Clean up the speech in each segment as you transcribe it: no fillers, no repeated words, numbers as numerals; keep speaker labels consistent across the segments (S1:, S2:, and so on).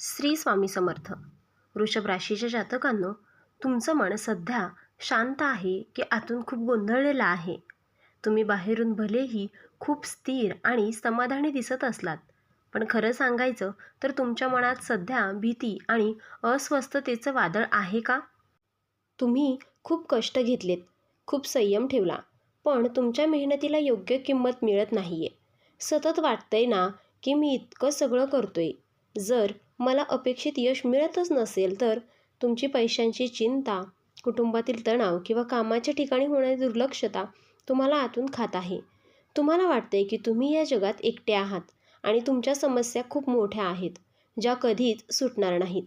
S1: श्री स्वामी समर्थ. वृषभ राशीच्या जातकांनो, तुमचं मन सध्या शांत आहे की आतून खूप गोंधळलेलं आहे? तुम्ही बाहेरून भलेही खूप स्थिर आणि समाधानी दिसत असलात, पण खरं सांगायचं तर तुमच्या मनात सध्या भीती आणि अस्वस्थतेचं वादळ आहे का? तुम्ही खूप कष्ट घेतलेत, खूप संयम ठेवला, पण तुमच्या मेहनतीला योग्य किंमत मिळत नाहीये. सतत वाटतंय ना की मी इतकं सगळं करतोय, जर मला अपेक्षित यश मिळतच नसेल तर? तुमची पैशांची चिंता, कुटुंबातील तणाव किंवा कामाच्या ठिकाणी होणारी दुर्लक्षता तुम्हाला आतून खात आहे. तुम्हाला वाटतंय की तुम्ही या जगात एकटे आहात आणि तुमच्या समस्या खूप मोठ्या आहेत, ज्या कधीच सुटणार नाहीत.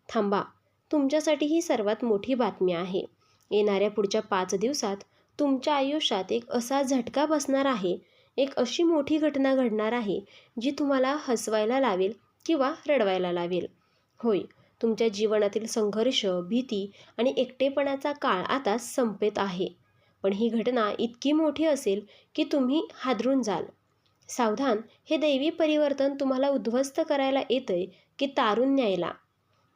S1: थांबा, तुमच्यासाठी ही सर्वात मोठी बातमी आहे. येणाऱ्या पुढच्या 5 दिवसात तुमच्या आयुष्यात एक असा झटका बसणार आहे, एक अशी मोठी घटना घडणार आहे जी तुम्हाला हसवायला लावेल किंवा रडवायला लावेल. होय, तुमच्या जीवनातील संघर्ष, भीती आणि एकटेपणाचा काळ आता संपेत आहे. पण ही घटना इतकी मोठी असेल की तुम्ही हादरून जाल. सावधान, हे दैवी परिवर्तन तुम्हाला उद्ध्वस्त करायला येतंय की तारून न्यायला?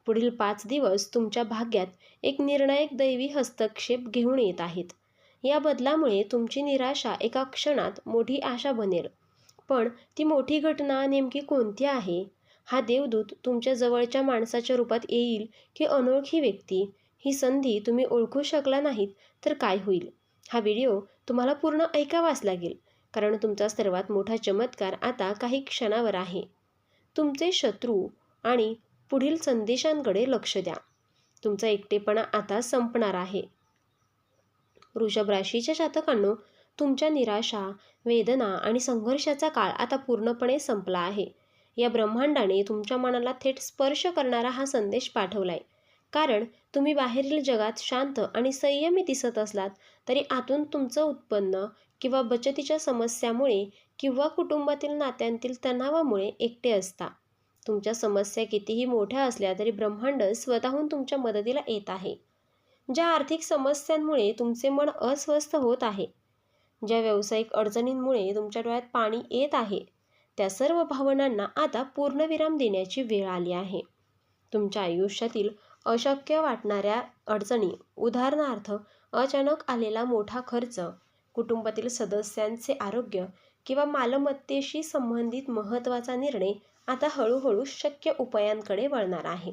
S1: पुढील 5 दिवस तुमच्या भाग्यात एक निर्णायक दैवी हस्तक्षेप घेऊन येत आहेत. या बदलामुळे तुमची निराशा एका क्षणात मोठी आशा बनेल. पण ती मोठी घटना नेमकी कोणती आहे? हा देवदूत तुमच्या जवळच्या माणसाच्या रूपात येईल की अनोळखी व्यक्ती? ही संधी तुम्ही ओळखू शकला नाहीत तर काय होईल? हा व्हिडिओ तुम्हाला पूर्ण ऐकावाच लागेल, कारण तुमचा सर्वात मोठा चमत्कार आता काही क्षणावर आहे. तुमचे शत्रू आणि पुढील संदेशांकडे लक्ष द्या. तुमचा एकटेपणा आता संपणार आहे. वृषभ राशीच्या जातकांनो, तुमच्या निराशा, वेदना आणि संघर्षाचा काळ आता पूर्णपणे संपला आहे. या ब्रह्मांडाने तुमच्या मनाला थेट स्पर्श करणारा हा संदेश पाठवलाय. कारण तुम्ही बाहेरील जगात शांत आणि संयमी दिसत असलात तरी आतून तुमचं उत्पन्न किंवा बचतीच्या समस्यामुळे किंवा कुटुंबातील नात्यांतील तणावामुळे एकटे असता. तुमच्या समस्या कितीही मोठ्या असल्या तरी ब्रह्मांड स्वतःहून तुमच्या मदतीला येत आहे. ज्या आर्थिक समस्यांमुळे तुमचे मन अस्वस्थ होत आहे, ज्या व्यावसायिक अडचणींमुळे तुमच्या डोळ्यात पाणी येत आहे, त्या सर्व भावनांना आता पूर्णविराम देण्याची वेळ आली आहे. तुमच्या आयुष्यातील अशक्य वाटणाऱ्या अडचणी, उदाहरणार्थ अचानक आलेला मोठा खर्च, कुटुंबातील सदस्यांचे आरोग्य किंवा मालमत्तेशी संबंधित महत्त्वाचा निर्णय, आता हळूहळू शक्य उपायांकडे वळणार आहे.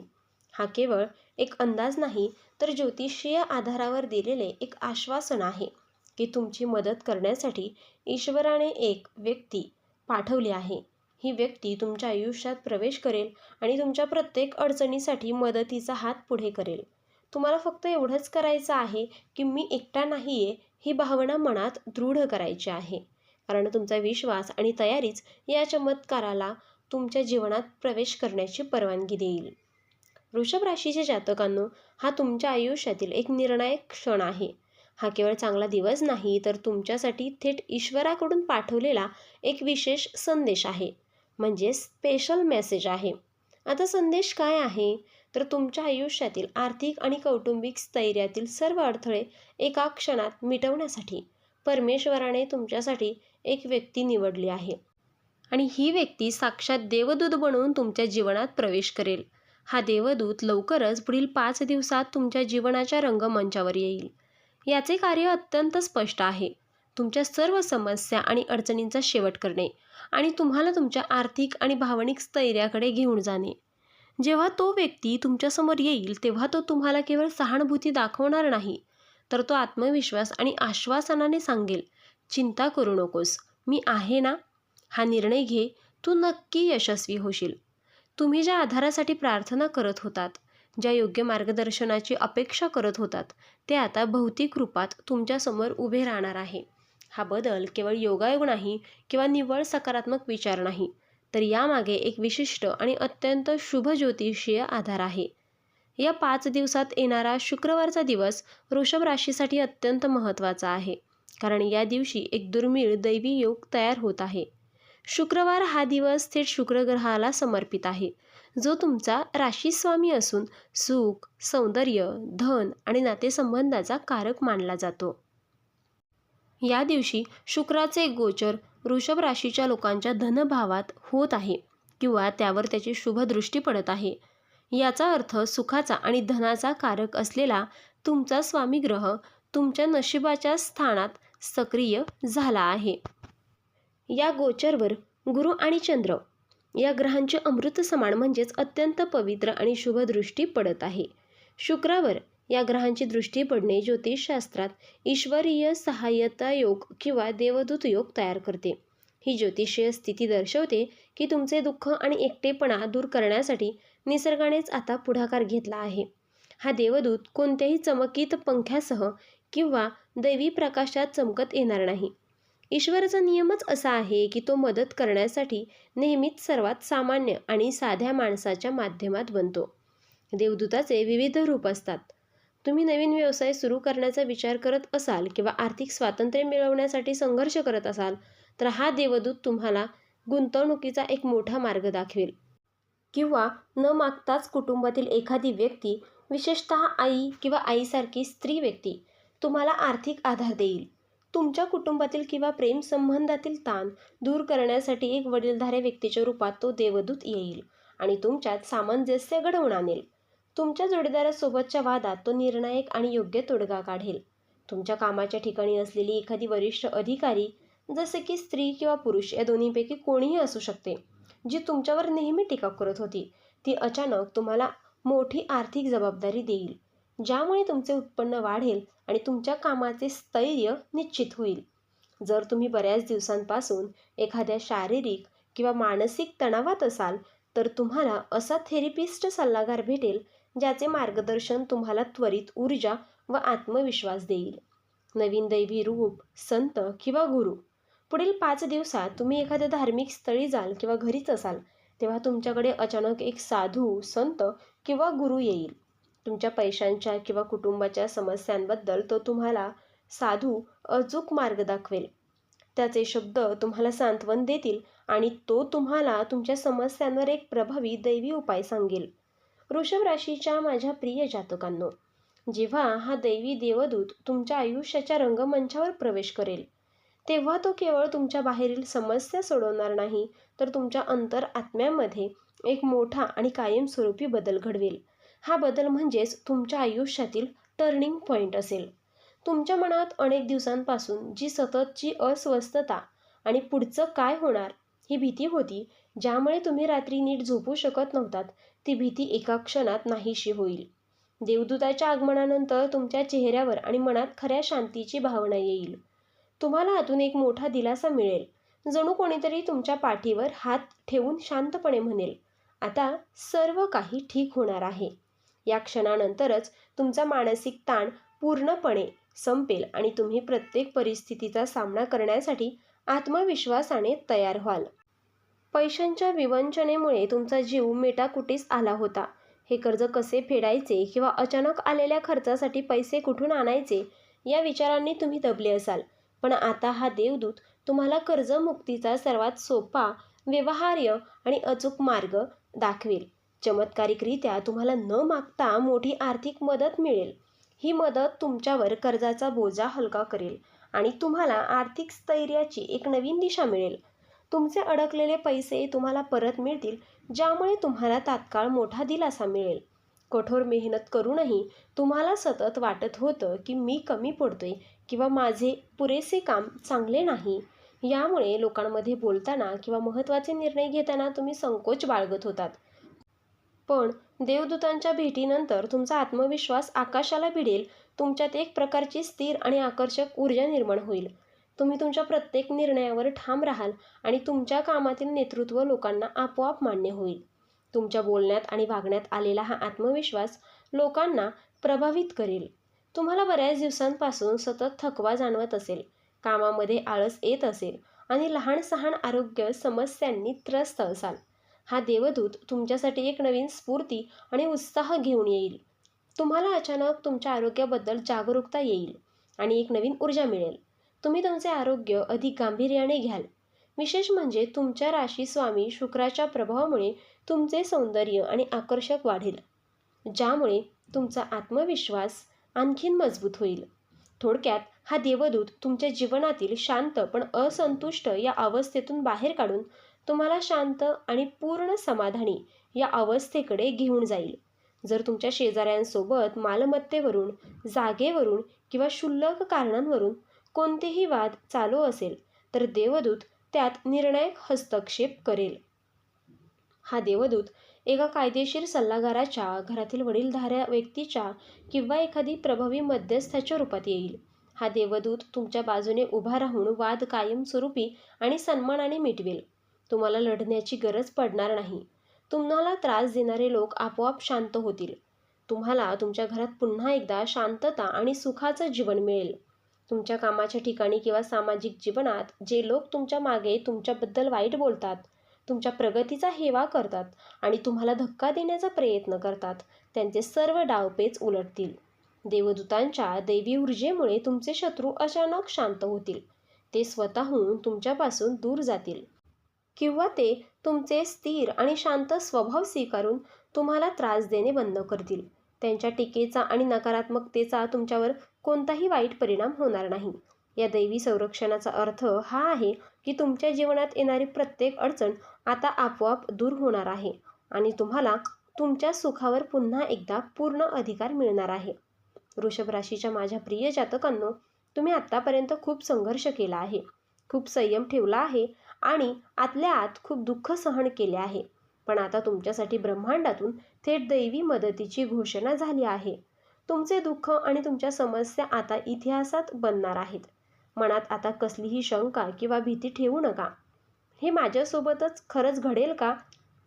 S1: हा केवळ एक अंदाज नाही, तर ज्योतिषीय आधारावर दिलेले एक आश्वासन आहे की तुमची मदत करण्यासाठी ईश्वराने एक व्यक्ती पाठवली आहे. ही व्यक्ती तुमच्या आयुष्यात प्रवेश करेल आणि तुमच्या प्रत्येक अडचणीसाठी मदतीचा हात पुढे करेल. तुम्हाला फक्त एवढंच करायचं आहे की मी एकटा नाहीये, ही भावना मनात दृढ करायची आहे. कारण तुमचा विश्वास आणि तयारीच या चमत्काराला तुमच्या जीवनात प्रवेश करण्याची परवानगी देईल. वृषभ राशीच्या जातकांनो, हा तुमच्या आयुष्यातील एक निर्णायक क्षण आहे. हा केवळ चांगला दिवस नाही, तर तुमच्यासाठी थेट ईश्वराकडून पाठवलेला एक विशेष संदेश आहे, म्हणजे स्पेशल मेसेज आहे. आता संदेश काय आहे? तर तुमच्या आयुष्यातील आर्थिक आणि कौटुंबिक स्थैर्यातील सर्व अडथळे एका क्षणात मिटवण्यासाठी परमेश्वराने तुमच्यासाठी एक व्यक्ती निवडली आहे. आणि ही व्यक्ती साक्षात देवदूत बनवून तुमच्या जीवनात प्रवेश करेल. हा देवदूत लवकरच पुढील 5 दिवसात तुमच्या जीवनाच्या रंगमंचावर येईल. याचे कार्य अत्यंत स्पष्ट आहे: तुमच्या सर्व समस्या आणि अडचणींचा शेवट करणे आणि तुम्हाला तुमच्या आर्थिक आणि भावनिक स्थैर्याकडे घेऊन जाणे. जेव्हा तो व्यक्ती तुमच्यासमोर येईल तेव्हा तो तुम्हाला केवळ सहानुभूती दाखवणार नाही, तर तो आत्मविश्वास आणि आश्वासनाने सांगेल, चिंता करू नकोस, मी आहे ना. हा निर्णय घे, तू नक्की यशस्वी होशील. तुम्ही ज्या आधारासाठी प्रार्थना करत होतात, ज्या योग्य मार्गदर्शनाची अपेक्षा करत होतात, ते आता भौतिक रूपात तुमच्यासमोर उभे राहणार आहे. हा बदल केवळ योगायोग नाही किंवा निव्वळ सकारात्मक विचार नाही, तर यामागे एक विशिष्ट आणि अत्यंत शुभ ज्योतिषीय आधार आहे. या 5 दिवसात येणारा शुक्रवारचा दिवस वृषभ राशीसाठी अत्यंत महत्त्वाचा आहे, कारण या दिवशी एक दुर्मिळ दैवी योग तयार होत आहे. शुक्रवार हा दिवस थेट शुक्र ग्रहाला समर्पित आहे, जो तुमचा राशीस्वामी असून सुख, सौंदर्य, धन आणि नातेसंबंधाचा कारक मानला जातो. या दिवशी शुक्राचे गोचर वृषभ राशीच्या लोकांच्या धनभावात होत आहे, किंवा त्यावर त्याची शुभ दृष्टी पडत आहे. याचा अर्थ सुखाचा आणि धनाचा कारक असलेला तुमचा स्वामी ग्रह तुमच्या नशिबाच्या स्थानात सक्रिय झाला आहे. या गोचरवर गुरु आणि चंद्र या ग्रहांची अमृत समान म्हणजेच अत्यंत पवित्र आणि शुभ दृष्टी पडत आहे. शुक्रावर या ग्रहांची दृष्टी पडणे ज्योतिषशास्त्रात ईश्वरीय सहाय्यता योग किंवा देवदूत योग तयार करते. ही ज्योतिषीय स्थिती दर्शवते की तुमचे दुःख आणि एकटेपणा दूर करण्यासाठी निसर्गानेच आता पुढाकार घेतला आहे. हा देवदूत कोणत्याही चमकीत पंख्यासह किंवा दैवी प्रकाशात चमकत येणार नाही. ईश्वराचा नियमच असा आहे की तो मदत करण्यासाठी नेहमीच सर्वात सामान्य आणि साध्या माणसाच्या माध्यमात बनतो. देवदूताचे विविध रूप असतात. तुम्ही नवीन व्यवसाय सुरू करण्याचा विचार करत असाल किंवा आर्थिक स्वातंत्र्य मिळवण्यासाठी संघर्ष करत असाल तर हा देवदूत तुम्हाला गुंतवणुकीचा एक मोठा मार्ग दाखवेल. किंवा न मागताच कुटुंबातील एखादी व्यक्ती, विशेषतः आई किंवा आईसारखी स्त्री व्यक्ती तुम्हाला आर्थिक आधार देईल. तुमच्या कुटुंबातील किंवा प्रेम संबंधातील ताण दूर करण्यासाठी एक वडीलधाऱ्या व्यक्तीच्या रूपात तो देवदूत येईल आणि तुमच्यात सामंजस्य घडवून आणेल. तुमच्या जोडीदारासोबतच्या वादात तो निर्णायक आणि योग्य तोडगा काढेल. तुमच्या कामाच्या ठिकाणी असलेली एखादी वरिष्ठ अधिकारी, जसे की स्त्री किंवा पुरुष या दोन्हीपैकी कोणीही असू शकते, जी तुमच्यावर नेहमी टीका करत होती, ती अचानक तुम्हाला मोठी आर्थिक जबाबदारी देईल, ज्यामुळे तुमचे उत्पन्न वाढेल आणि तुमच्या कामाचे स्थैर्य निश्चित होईल. जर तुम्ही बऱ्याच दिवसांपासून एखाद्या शारीरिक किंवा मानसिक तणावात असाल तर तुम्हाला असा थेरपिस्ट सल्लागार भेटेल ज्याचे मार्गदर्शन तुम्हाला त्वरित ऊर्जा व आत्मविश्वास देईल. नवीन दैवी रूप, संत किंवा गुरु. पुढील 5 दिवसात तुम्ही एखाद्या धार्मिक स्थळी जाल किंवा घरीच असाल तेव्हा तुमच्याकडे अचानक एक साधू, संत किंवा गुरु येईल. तुमच्या पैशांच्या किंवा कुटुंबाच्या समस्यांबद्दल तो तुम्हाला साधू अचूक मार्ग दाखवेल. त्याचे शब्द तुम्हाला सांत्वन देतील आणि तो तुम्हाला तुमच्या समस्यांवर एक प्रभावी दैवी उपाय सांगेल. वृषभ राशीच्या माझ्या प्रिय जातकांनो, जेव्हा हा दैवी देवदूत तुमच्या आयुष्याच्या रंगमंचावर प्रवेश करेल तेव्हा तो केवळ तुमच्या बाहेरील समस्या सोडवणार नाही तर तुमच्या अंतर आत्म्यामध्ये एक मोठा आणि कायमस्वरूपी बदल घडवेल. हा बदल म्हणजेच तुमच्या आयुष्यातील टर्निंग पॉईंट असेल. तुमच्या मनात अनेक दिवसांपासून जी सततची अस्वस्थता आणि पुढचं काय होणार ही भीती होती, ज्यामुळे तुम्ही रात्री नीट झोपू शकत नव्हतात, ती भीती एका क्षणात नाहीशी होईल. देवदूताच्या आगमनानंतर तुमच्या चेहऱ्यावर आणि मनात खऱ्या शांतीची भावना येईल. तुम्हाला आतून एक मोठा दिलासा मिळेल. जणू कोणीतरी तुमच्या पाठीवर हात ठेवून शांतपणे म्हणेल, आता सर्व काही ठीक होणार आहे. या क्षणानंतरच तुमचा मानसिक ताण पूर्णपणे संपेल आणि तुम्ही प्रत्येक परिस्थितीचा सामना करण्यासाठी आत्मविश्वासाने तयार व्हाल. पैशांच्या विवंचनेमुळे तुमचा जीव मेटाकुटीस आला होता. हे कर्ज कसे फेडायचे किंवा अचानक आलेल्या खर्चासाठी पैसे कुठून आणायचे या विचारांनी तुम्ही दबले असाल. पण आता हा देवदूत तुम्हाला कर्जमुक्तीचा सर्वात सोपा, व्यवहार्य आणि अचूक मार्ग दाखवेल. चमत्कारिकरित्या तुम्हाला न मागता मोठी आर्थिक मदत मिळेल. ही मदत तुमच्यावर कर्जाचा बोजा हलका करेल आणि तुम्हाला आर्थिक स्थैर्याची एक नवीन दिशा मिळेल. तुमचे अडकलेले पैसे तुम्हाला परत मिळतील, ज्यामुळे तुम्हाला तात्काळ मोठा दिलासा मिळेल. कठोर मेहनत करूनही तुम्हाला सतत वाटत होतं की मी कमी पडतोय किंवा माझे पुरेसे काम चांगले नाही. यामुळे लोकांमध्ये बोलताना किंवा महत्त्वाचे निर्णय घेताना तुम्ही संकोच बाळगत होतात. पण देवदूतांच्या भेटीनंतर तुमचा आत्मविश्वास आकाशाला भिडेल. तुमच्यात एक प्रकारची स्थिर आणि आकर्षक ऊर्जा निर्माण होईल. तुम्ही तुमच्या प्रत्येक निर्णयावर ठाम राहाल आणि तुमच्या कामातील नेतृत्व लोकांना आपोआप मान्य होईल. तुमच्या बोलण्यात आणि वागण्यात आलेला हा आत्मविश्वास लोकांना प्रभावित करेल. तुम्हाला बऱ्याच दिवसांपासून सतत थकवा जाणवत असेल, कामामध्ये आळस येत असेल आणि लहान-सहान आरोग्य समस्यांनी त्रस्त असाल. हा देवदूत तुमच्यासाठी एक नवीन स्फूर्ती आणि उत्साह घेऊन येईल. तुम्हाला अचानक तुमच्या आरोग्याबद्दल जागरूकता येईल आणि एक नवीन ऊर्जा मिळेल. तुम्ही तुमचे आरोग्य अधिक गांभीर्याने घ्याल. विशेष म्हणजे तुमच्या राशी स्वामी शुक्राच्या प्रभावामुळे तुमचे सौंदर्य आणि आकर्षक वाढेल, ज्यामुळे तुमचा आत्मविश्वास आणखीन मजबूत होईल. थोडक्यात हा देवदूत तुमच्या जीवनातील शांत पण असंतुष्ट या अवस्थेतून बाहेर काढून तुम्हाला शांत आणि पूर्ण समाधानी या अवस्थेकडे घेऊन जाईल. जर तुमच्या शेजाऱ्यांसोबत मालमत्तेवरून, जागेवरून किंवा क्षुल्लक कारणांवरून कोणतेही वाद चालू असेल, तर देवदूत त्यात निर्णायक हस्तक्षेप करेल. हा देवदूत एका कायदेशीर सल्लागाराच्या, घरातील वडीलधाऱ्या व्यक्तीच्या किंवा एखादी प्रभावी मध्यस्थाच्या रूपात येईल. हा देवदूत तुमच्या बाजूने उभा राहून वाद कायमस्वरूपी आणि सन्मानाने मिटवेल. तुम्हाला लढण्याची गरज पडणार नाही. तुम्हाला त्रास देणारे लोक आपोआप शांत होतील. तुम्हाला तुमच्या घरात पुन्हा एकदा शांतता आणि सुखाचं जीवन मिळेल. तुमच्या कामाच्या ठिकाणी किंवा सामाजिक जीवनात जे लोक तुमच्या मागे तुमच्याबद्दल वाईट बोलतात, तुमच्या प्रगतीचा हेवा करतात आणि तुम्हाला धक्का देण्याचा प्रयत्न करतात, त्यांचे सर्व डावपेच उलटतील. देवदूतांच्या दैवी ऊर्जेमुळे तुमचे शत्रू अचानक शांत होतील. ते स्वतःहून तुमच्यापासून दूर जातील किंवा ते तुमचे स्थिर आणि शांत स्वभाव स्वीकारून तुम्हाला त्रास देणे बंद करतील. त्यांच्या टीकेचा आणि नकारात्मकतेचा तुमच्यावर कोणताही वाईट परिणाम होणार नाही. या दैवी संरक्षणाचा अर्थ हा आहे की तुमच्या जीवनात येणारी प्रत्येक अडचण आता आपोआप दूर होणार आहे आणि तुम्हाला तुमच्या सुखावर पुन्हा एकदा पूर्ण अधिकार मिळणार आहे. वृषभ राशीच्या माझ्या प्रिय जातकांनो, तुम्ही आत्तापर्यंत खूप संघर्ष केला आहे, खूप संयम ठेवला आहे आणि आतल्या आत खूप दुःख सहन केले आहे. पण आता तुमच्यासाठी ब्रह्मांडातून थेट दैवी मदतीची घोषणा झाली आहे. तुमचे दुःख आणि तुमच्या समस्या आता इतिहासात बनणार आहेत. मनात आता कसलीही शंका किंवा भीती ठेवू नका. हे माझ्यासोबतच खरंच घडेल का,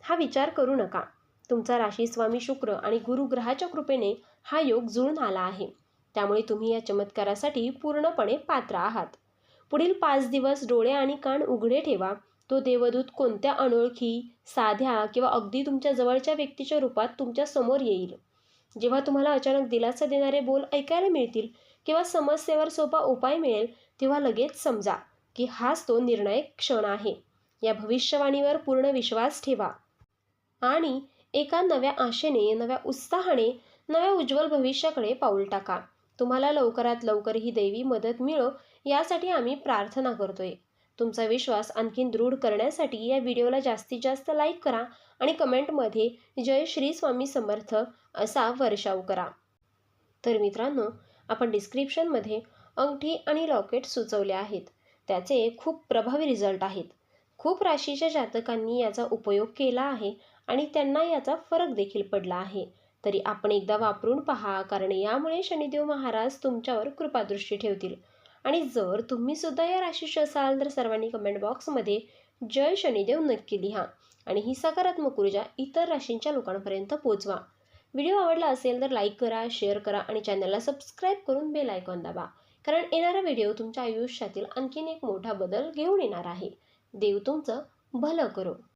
S1: हा विचार करू नका. तुमचा राशीस्वामी शुक्र आणि गुरुग्रहाच्या कृपेने हा योग जुळून आला आहे. त्यामुळे तुम्ही या चमत्कारासाठी पूर्णपणे पात्र आहात. पुढील 5 दिवस डोळे आणि कान उघडे ठेवा. तो देवदूत कोणत्या अनोळखी, साध्या किंवा अगदी तुमच्या जवळच्या व्यक्तीच्या रूपात तुमच्या समोर येईल. जेव्हा तुम्हाला अचानक दिलासा देणारे बोल ऐकायला मिळतील किंवा समस्येवर सोपा उपाय मिळेल, तेव्हा लगेच समजा की हाच तो निर्णायक क्षण आहे. या भविष्यवाणीवर पूर्ण विश्वास ठेवा आणि एका नव्या आशेने, नव्या उत्साहाने, नव्या उज्ज्वल भविष्याकडे पाऊल टाका. तुम्हाला लवकरात लवकर ही दैवी मदत मिळो यासाठी आम्ही प्रार्थना करतोय. तुमचा विश्वास आणखीन दृढ करण्यासाठी या व्हिडिओला जास्तीत जास्त लाईक करा आणि कमेंटमध्ये जय श्री स्वामी समर्थ असा वर्षाव करा. तर मित्रांनो, आपण डिस्क्रिप्शनमध्ये अंगठी आणि लॉकेट सुचवले आहेत. त्याचे खूप प्रभावी रिझल्ट आहेत. खूप राशीच्या जातकांनी याचा उपयोग केला आहे आणि त्यांना याचा फरक देखील पडला आहे. तरी आपण एकदा वापरून पहा, कारण यामुळे शनिदेव महाराज तुमच्यावर कृपादृष्टी ठेवतील. आणि जर तुम्ही सुद्धा या राशीचे असाल तर सर्वांनी कमेंट बॉक्समध्ये जय शनिदेव नक्की लिहा आणि ही सकारात्मक ऊर्जा इतर राशींच्या लोकांपर्यंत पोचवा. व्हिडिओ आवडला असेल तर लाईक करा, शेअर करा आणि चॅनलला सबस्क्राईब करून बेल आयकॉन दाबा, कारण येणारा व्हिडिओ तुमच्या आयुष्यातील आणखीन एक मोठा बदल घेऊन येणार आहे. देव तुमचं भलं करो.